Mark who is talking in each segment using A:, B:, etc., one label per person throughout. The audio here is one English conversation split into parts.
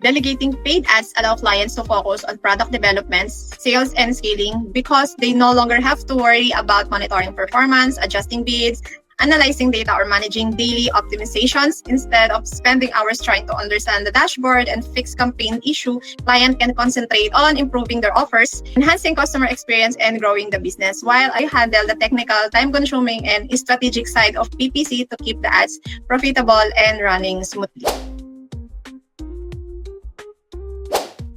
A: Delegating paid ads allow clients to focus on product development, sales, and scaling because they no longer have to worry about monitoring performance, adjusting bids, analyzing data, or managing daily optimizations. Instead of spending hours trying to understand the dashboard and fix campaign issue, client can concentrate on improving their offers, enhancing customer experience, and growing the business, while I handle the technical, time-consuming, and strategic side of PPC to keep the ads profitable and running smoothly.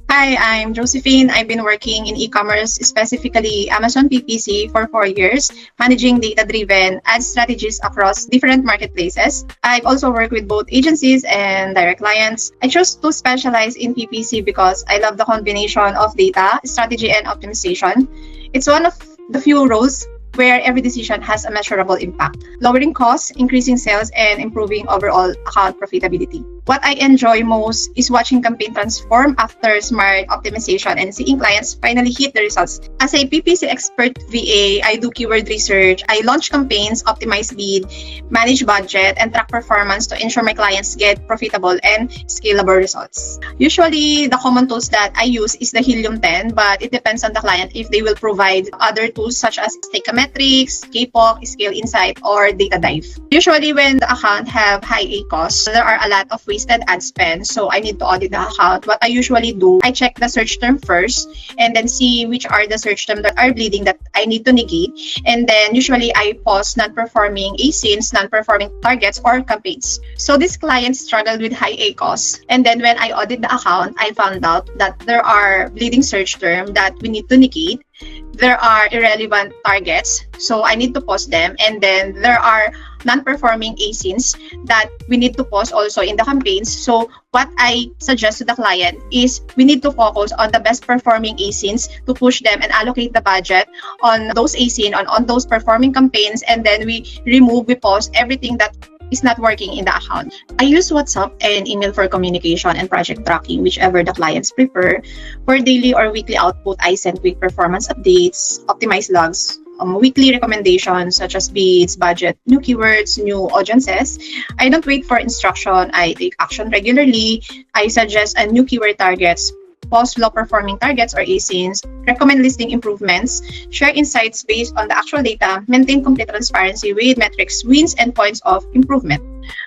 A: Hi, I'm Josephine. I've been working in e-commerce, specifically Amazon PPC, for 4 years, managing data-driven ad strategies across different marketplaces. I've also worked with both agencies and direct clients. I chose to specialize in PPC because I love the combination of data, strategy, and optimization. It's one of the few roles where every decision has a measurable impact, lowering costs, increasing sales, and improving overall account profitability. What I enjoy most is watching campaign transform after smart optimization and seeing clients finally hit the results. As a PPC expert VA, I do keyword research, I launch campaigns, optimize bid, manage budget, and track performance to ensure my clients get profitable and scalable results. Usually, the common tools that I use is the Helium 10, but it depends on the client if they will provide other tools such as Metrics, KPOC, Scale Insight, or Data Dive. Usually, when the account have high ACoS, there are a lot of wasted ad spend, so I need to audit the account. What I usually do, I check the search term first and then see which are the search terms that are bleeding that I need to negate. And then usually I pause non-performing ASINs, non-performing targets, or campaigns. So this client struggled with high ACoS. And then when I audit the account, I found out that there are bleeding search terms that we need to negate. There are irrelevant targets, so I need to pause them. And then there are non-performing ASINs that we need to pause also in the campaigns. So what I suggest to the client is we need to focus on the best performing ASINs to push them and allocate the budget on those ASIN, on those performing campaigns, and then we pause everything that is not working in the account. I use WhatsApp and email for communication and project tracking, whichever the clients prefer. For daily or weekly output, I send quick performance updates, optimize logs, weekly recommendations such as bids, budget, new keywords, new audiences. I don't wait for instruction. I take action regularly. I suggest a new keyword targets, pause low-performing targets or ASINs, recommend listing improvements, share insights based on the actual data, maintain complete transparency with metrics, wins, and points of improvement.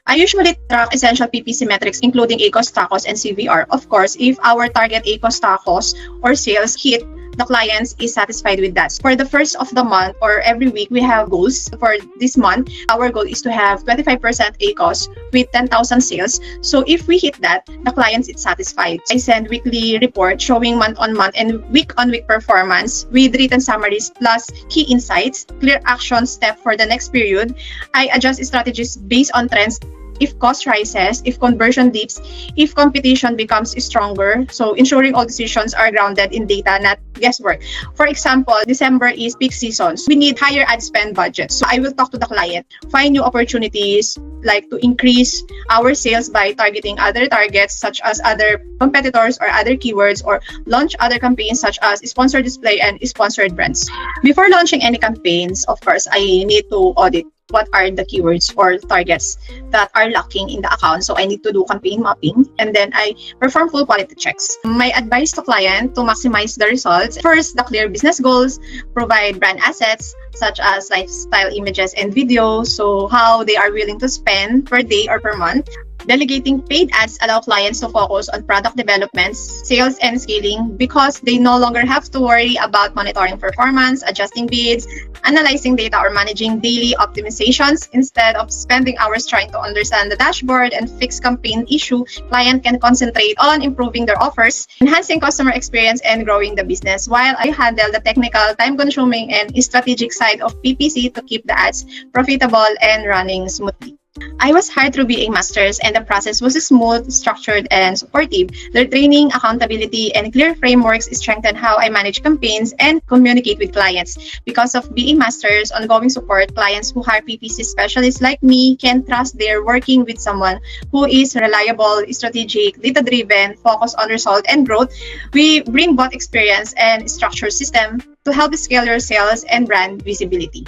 A: I usually track essential PPC metrics including ACoS, TACoS, and CVR. Of course, if our target ACoS, TACoS, or sales hit, the client is satisfied with that. For the first of the month or every week, we have goals. For this month, our goal is to have 25% ACoS with 10,000 sales. So if we hit that, the client is satisfied. I send weekly report showing month-on-month and week-on-week performance with written summaries plus key insights, clear action step for the next period. I adjust strategies based on trends. If cost rises, if conversion dips, if competition becomes stronger. So ensuring all decisions are grounded in data, not guesswork. For example, December is peak season. So we need higher ad spend budget. So I will talk to the client, find new opportunities like to increase our sales by targeting other targets such as other competitors or other keywords, or launch other campaigns such as sponsored display and sponsored brands. Before launching any campaigns, of course, I need to audit what are the keywords or targets that are lacking in the account. So I need to do campaign mapping, and then I perform full quality checks. My advice to client to maximize the results: first, the clear business goals, provide brand assets such as lifestyle images and videos, so how they are willing to spend per day or per month. Delegating paid ads allow clients to focus on product development, sales, and scaling because they no longer have to worry about monitoring performance, adjusting bids, analyzing data, or managing daily optimizations. Instead of spending hours trying to understand the dashboard and fix campaign issue, client can concentrate on improving their offers, enhancing customer experience, and growing the business, while I handle the technical, time-consuming, and strategic side of PPC to keep the ads profitable and running smoothly. I was hired through BA Masters, and the process was smooth, structured, and supportive. Their training, accountability, and clear frameworks strengthen how I manage campaigns and communicate with clients. Because of BA Masters' ongoing support, clients who hire PPC specialists like me can trust they're working with someone who is reliable, strategic, data-driven, focused on result and growth. We bring both experience and structured system to help scale your sales and brand visibility.